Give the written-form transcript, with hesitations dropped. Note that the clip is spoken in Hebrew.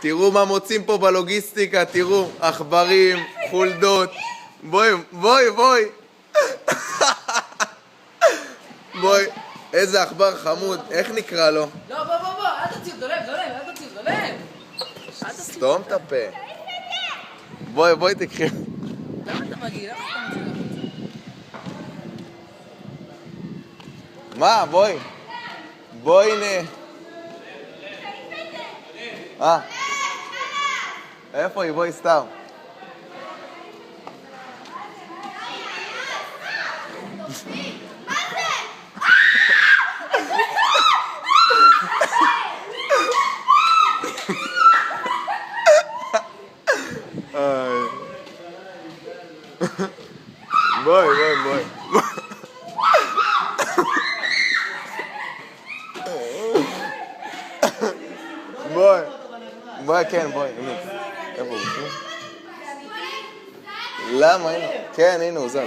תראו מה מוצאים פה בלוגיסטיקה, תראו, עכברים, חולדות. בואי, בואי, בואי. בואי, איזה עכבר חמוד, איך נקרא לו? לא, בוא, אל תציב, דולב, אל תציב. סתום את הפה. בואי, תקחי. למה אתה מגיע? מה, בואי. בואי, הנה. איפה היא? בואי, סתם. בואי. בואי, כן, בואי. איפה הוא? למה? כן, הנה הוא זז.